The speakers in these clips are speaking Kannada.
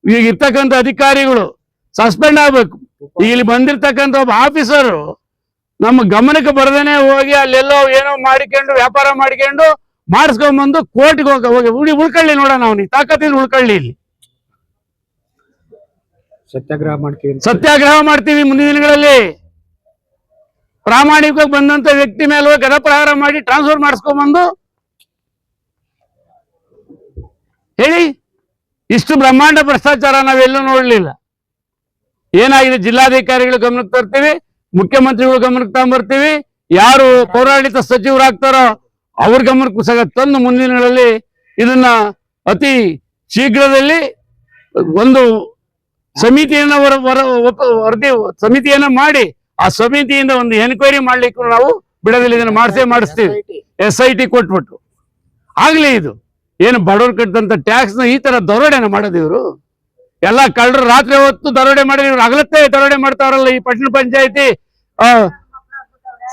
ಈಗ ಇರ್ತಕ್ಕಂಥ ಅಧಿಕಾರಿಗಳು ಸಸ್ಪೆಂಡ್ ಆಗ್ಬೇಕು. ಈಗ ಇಲ್ಲಿ ಬಂದಿರ್ತಕ್ಕಂಥ ಒಬ್ಬ ಆಫೀಸರು ನಮ್ಮ ಗಮನಕ್ಕೆ ಬರದೇನೆ ಹೋಗಿ ಅಲ್ಲೆಲ್ಲೋ ಏನೋ ಮಾಡಿಕೊಂಡು ವ್ಯಾಪಾರ ಮಾಡಿಕೊಂಡು ಮಾಡಿಸ್ಕೊಂಡ್ಬಂದು ಕೋರ್ಟ್ಗೆ ಹೋಗಿ ಉಳ್ಕೊಳ್ಳಿ ನೋಡೋಣ, ಅವನಿಗೆ ತಾಕತ್ತಿದ್ರೆ ಉಳ್ಕೊಳ್ಳಿ. ಇಲ್ಲಿ ಸತ್ಯಾಗ್ರಹ ಮಾಡ್ತೀವಿ ಮುಂದಿನ ದಿನಗಳಲ್ಲಿ. ಪ್ರಾಮಾಣಿಕವಾಗಿ ಬಂದಂತ ವ್ಯಕ್ತಿ ಮೇಲೆ ಗದಪ್ರಹಾರ ಮಾಡಿ ಟ್ರಾನ್ಸ್ಫರ್ ಮಾಡಿಸ್ಕೊಂಡ್ಬಂದು ಹೇಳಿ. ಇಷ್ಟು ಬ್ರಹ್ಮಾಂಡ ಭ್ರಷ್ಟಾಚಾರ ನಾವೆಲ್ಲೂ ನೋಡ್ಲಿಲ್ಲ. ಏನಾಗಿದೆ ಜಿಲ್ಲಾಧಿಕಾರಿಗಳು ಗಮನಕ್ಕೆ ತರ್ತೀವಿ, ಮುಖ್ಯಮಂತ್ರಿಗಳು ಗಮನಕ್ಕೆ ತಗೊಂಡ್ಬರ್ತೀವಿ, ಯಾರು ಪೌರಾಡಳಿತ ಸಚಿವರಾಗ್ತಾರೋ ಅವ್ರ ಗಮನಕ್ಕೂ ಸಹ ತಂದು ಮುಂದಿನ ದಿನಗಳಲ್ಲಿ ಇದನ್ನ ಅತಿ ಶೀಘ್ರದಲ್ಲಿ ಒಂದು ಸಮಿತಿಯನ್ನ ಸಮಿತಿಯನ್ನ ಮಾಡಿ ಆ ಸಮಿತಿಯಿಂದ ಒಂದು ಎನ್ಕ್ವೈರಿ ಮಾಡ್ಲಿಕ್ಕೂ ನಾವು ಬಿಡೋದಿಲ್ಲ. ಇದನ್ನ ಮಾಡಿಸ್ತೀವಿ. SIT ಕೊಟ್ಬಿಟ್ಟು ಆಗ್ಲಿ. ಇದು ಏನು ಬಡವರು ಕಟ್ಟಂತ ಟ್ಯಾಕ್ಸ್ ನ ಈ ತರ ದರೋಡೆನ ಮಾಡೋದು ಇವರು. ಎಲ್ಲ ಕಳ್ಳರು ರಾತ್ರಿ ಹೊತ್ತು ದರೋಡೆ ಮಾಡಿ ಇವ್ರು ಹಗಲತ್ತೇ ದರೋಡೆ ಮಾಡ್ತಾರಲ್ಲ. ಈ ಪಟ್ಟಣ ಪಂಚಾಯತಿ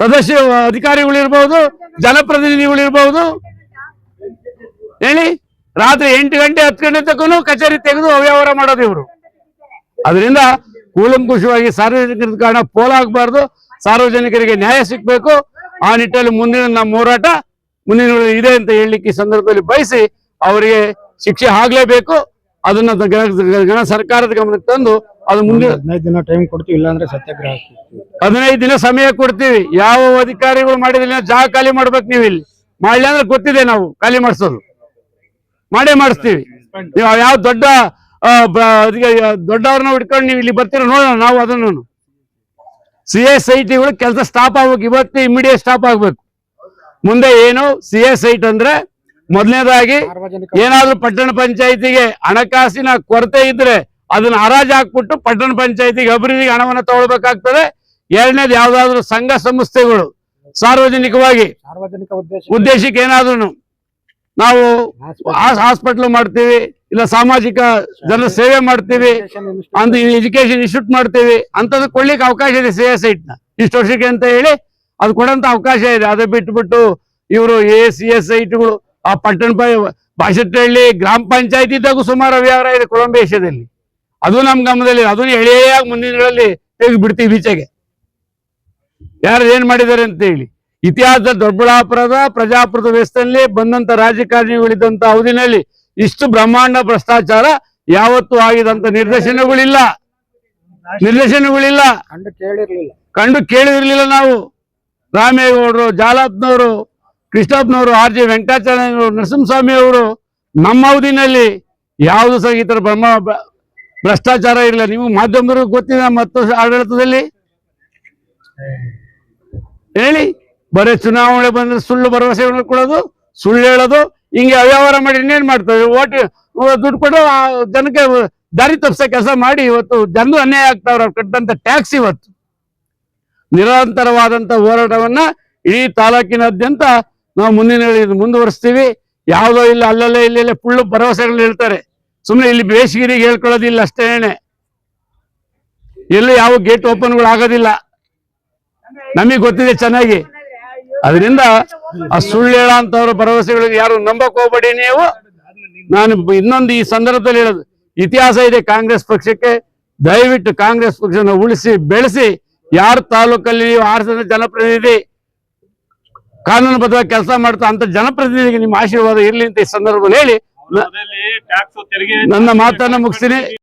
ಸದಸ್ಯ ಅಧಿಕಾರಿಗಳಿರ್ಬಹುದು, ಜನಪ್ರತಿನಿಧಿಗಳಿರ್ಬಹುದು, ಹೇಳಿ ರಾತ್ರಿ 8 ಗಂಟೆ 10 ಗಂಟೆ ತನಕ ಕಚೇರಿ ತೆಗೆದು ಅವ್ಯವಹಾರ ಮಾಡೋದು ಇವರು. ಅದರಿಂದ ಕೂಲಂಕುಷವಾಗಿ ಸಾರ್ವಜನಿಕರ ಕಾರಣ ಪೋಲಾಗಬಾರ್ದು, ಸಾರ್ವಜನಿಕರಿಗೆ ನ್ಯಾಯ ಸಿಗ್ಬೇಕು. ಆ ನಿಟ್ಟಲ್ಲಿ ಮುಂದಿನ ನಮ್ಮ ಹೋರಾಟ ಮುಂದಿನ ಇದೆ ಅಂತ ಹೇಳಲಿಕ್ಕೆ ಈ ಸಂದರ್ಭದಲ್ಲಿ ಬಯಸಿ ಅವರಿಗೆ ಶಿಕ್ಷೆ ಆಗ್ಲೇಬೇಕು. ಅದನ್ನ ಸರ್ಕಾರದ ಗಮನಕ್ಕೆ ತಂದು ಅದು ಮುಂದೆ 15 ದಿನ ಟೈಮ್ ಕೊಡ್ತೀವಿ, ಇಲ್ಲಾಂದ್ರೆ ಸತ್ಯಾಗ್ರಹ 15 ದಿನ ಸಮಯ ಕೊಡ್ತೀವಿ. ಯಾವ ಅಧಿಕಾರಿಗಳು ಮಾಡಿದಿಲ್ಲ ಜಾಗ ಖಾಲಿ ಮಾಡ್ಬೇಕು. ನೀವು ಇಲ್ಲಿ ಮಾಡ್ಲಿ ಅಂದ್ರೆ ಗೊತ್ತಿದೆ, ನಾವು ಖಾಲಿ ಮಾಡಿಸೋದು ಮಾಡೇ ಮಾಡಿಸ್ತೀವಿ. ನೀವು ಯಾವ ದೊಡ್ಡವ್ರನ್ನ ಹಿಡ್ಕೊಂಡು ನೀವು ಇಲ್ಲಿ ಬರ್ತೀರ ನೋಡೋಣ. ನಾವು ಅದನ್ನು CSITಗಳು ಕೆಲಸ ಸ್ಟಾಪ್ ಆಗ್ಬೇಕು. ಇವತ್ತೇ ಇಮಿಡಿಯೇಟ್ ಸ್ಟಾಪ್ ಆಗ್ಬೇಕು. ಮುಂದೆ ಏನು CSIT ಅಂದ್ರೆ ಮೊದಲನೇದಾಗಿ ಏನಾದ್ರೂ ಪಟ್ಟಣ ಪಂಚಾಯತಿಗೆ ಹಣಕಾಸಿನ ಕೊರತೆ ಇದ್ರೆ ಅದನ್ನ ಹರಾಜು ಹಾಕ್ಬಿಟ್ಟು ಪಟ್ಟಣ ಪಂಚಾಯತಿಗೆ ಅಭಿವೃದ್ಧಿಗೆ ಹಣವನ್ನು ತಗೊಳ್ಬೇಕಾಗ್ತದೆ. ಎರಡನೇದು ಯಾವ್ದಾದ್ರು ಸಂಘ ಸಂಸ್ಥೆಗಳು ಸಾರ್ವಜನಿಕವಾಗಿ ಉದ್ದೇಶಕ್ಕೆ ಏನಾದ್ರು ನಾವು ಹಾಸ್ಪಿಟಲ್ ಮಾಡ್ತೀವಿ, ಇಲ್ಲ ಸಾಮಾಜಿಕ ಜನ ಸೇವೆ ಮಾಡ್ತೀವಿ, ಅಂತ ಎಜುಕೇಶನ್ ಇನ್ಸ್ಟಿಟ್ಯೂಟ್ ಮಾಡ್ತೀವಿ, ಅಂತದ್ದು ಕೊಡ್ಲಿಕ್ಕೆ ಅವಕಾಶ ಇದೆ CSIT ನ ಇಷ್ಟು ವರ್ಷಕ್ಕೆ ಅಂತ ಹೇಳಿ ಅದು ಕೊಡಂತ ಅವಕಾಶ ಇದೆ. ಅದು ಬಿಟ್ಬಿಟ್ಟು ಇವರು CSITಗಳು ಆ ಪಟ್ಟಣ ಬಾಶೆಟ್ಟಹಳ್ಳಿ ಗ್ರಾಮ ಪಂಚಾಯತಿ ಇದ್ದಾಗೂ ಸುಮಾರು ಅವ್ಯವಹಾರ ಇದೆ ಕೊಳಂಬೇಶದಲ್ಲಿ. ಅದು ನಮ್ ಗಮನದಲ್ಲಿ. ಅದನ್ನು ಎಳೆಯಾಗಿ ಮುಂದಿನ ದಿನಗಳಲ್ಲಿ ತೆಗೆದು ಬಿಡ್ತೀವಿ ಈಚೆಗೆ, ಯಾರು ಏನ್ ಮಾಡಿದ್ದಾರೆ ಅಂತ ಹೇಳಿ. ಇತಿಹಾಸದ ದೊಡ್ಡಬಳ್ಳಾಪುರದ ಪ್ರಜಾಪ್ರಭುತ್ವ ವ್ಯವಸ್ಥೆಯಲ್ಲಿ ಬಂದಂತ ರಾಜಕಾರಣಿಗಳಿದ್ದಂತ ಅವಧಿನಲ್ಲಿ ಇಷ್ಟು ಬ್ರಹ್ಮಾಂಡ ಭ್ರಷ್ಟಾಚಾರ ಯಾವತ್ತೂ ಆಗಿದಂತ ನಿದರ್ಶನಗಳಿಲ್ಲ. ಕಂಡು ಕೇಳಿರ್ಲಿಲ್ಲ ನಾವು. ರಾಮೇಗೌಡರು, ಜಾಲಪ್ಪನವರು, ಕೃಷ್ಣಪ್ಪನವರು, RJ ವೆಂಕಟಾಚಲಯ್ಯನವರು, ನರಸಿಂಹಸ್ವಾಮಿ ಅವರು ನಮ್ಮ ಅವಧಿನಲ್ಲಿ ಯಾವುದು ಸಹ ಈ ತರ ಭ್ರಷ್ಟಾಚಾರ ಇರಲಿಲ್ಲ. ನೀವು ಮಾಧ್ಯಮದವ್ರಿಗೆ ಗೊತ್ತಿದೆ. ಮತ್ತು ಆಡಳಿತದಲ್ಲಿ ಹೇಳಿ, ಬರೀ ಚುನಾವಣೆ ಬಂದ್ರೆ ಸುಳ್ಳು ಭರವಸೆ ಕೊಡೋದು, ಸುಳ್ಳು ಹೇಳೋದು, ಹಿಂಗೆ ಅವ್ಯವಹಾರ ಮಾಡಿ ಇನ್ನೇನ್ ಮಾಡ್ತೇವೆ. ದುಡ್ಡು ಕೊಡು ಜನಕ್ಕೆ ದಾರಿ ತಪ್ಪಿಸೋ ಕೆಲಸ ಮಾಡಿ ಇವತ್ತು ಜನರು ಅನ್ಯಾಯ ಆಗ್ತಾವ್ರ. ಅವ್ರು ಕಟ್ಟಂತ ಟ್ಯಾಕ್ಸ್ ಇವತ್ತು ನಿರಂತರವಾದಂತ ಹೋರಾಟವನ್ನ ಇಡೀ ತಾಲೂಕಿನಾದ್ಯಂತ ನಾವು ಮುಂದುವರಿಸ್ತೀವಿ. ಯಾವುದೋ ಇಲ್ಲ ಅಲ್ಲಲ್ಲೇ ಇಲ್ಲೆಲ್ಲ ಫುಲ್ಲು ಭರವಸೆಗಳನ್ನ ಹೇಳ್ತಾರೆ. ಸುಮ್ಮನೆ ಇಲ್ಲಿ ಬೇಸಿಗೆರಿಗೆ ಹೇಳ್ಕೊಳ್ಳೋದಿಲ್ಲ ಅಷ್ಟೇನೆ. ಎಲ್ಲೂ ಯಾವ ಗೇಟ್ ಓಪನ್ಗಳು ಆಗೋದಿಲ್ಲ, ನಮಗೆ ಗೊತ್ತಿದೆ ಚೆನ್ನಾಗಿ. ಅದರಿಂದ ಆ ಸುಳ್ಳು ಹೇಳಂತವ್ರ ಭರವಸೆಗಳಿಗೆ ಯಾರು ನಂಬಕ್ ಹೋಗ್ಬೇಡಿ ನೀವು. ನಾನು ಇನ್ನೊಂದು ಈ ಸಂದರ್ಭದಲ್ಲಿ ಹೇಳೋದು, ಇತಿಹಾಸ ಇದೆ ಕಾಂಗ್ರೆಸ್ ಪಕ್ಷಕ್ಕೆ. ದಯವಿಟ್ಟು ಕಾಂಗ್ರೆಸ್ ಪಕ್ಷನ ಉಳಿಸಿ ಬೆಳೆಸಿ. ಯಾರು ತಾಲೂಕಲ್ಲಿ ನೀವು ಆರಿಸಿದ ಜನಪ್ರತಿನಿಧಿ ಕಾನೂನುಬದ್ಧವಾಗಿ ಕೆಲಸ ಮಾಡ್ತಾ ಅಂತ ಜನಪ್ರತಿನಿಧಿಗೆ ನಿಮ್ಮ ಆಶೀರ್ವಾದ ಇರ್ಲಿ ಅಂತ ಈ ಸಂದರ್ಭದಲ್ಲಿ ಹೇಳಿ ನನ್ನ ಮಾತನ್ನ ಮುಗಿಸ್ತೀನಿ.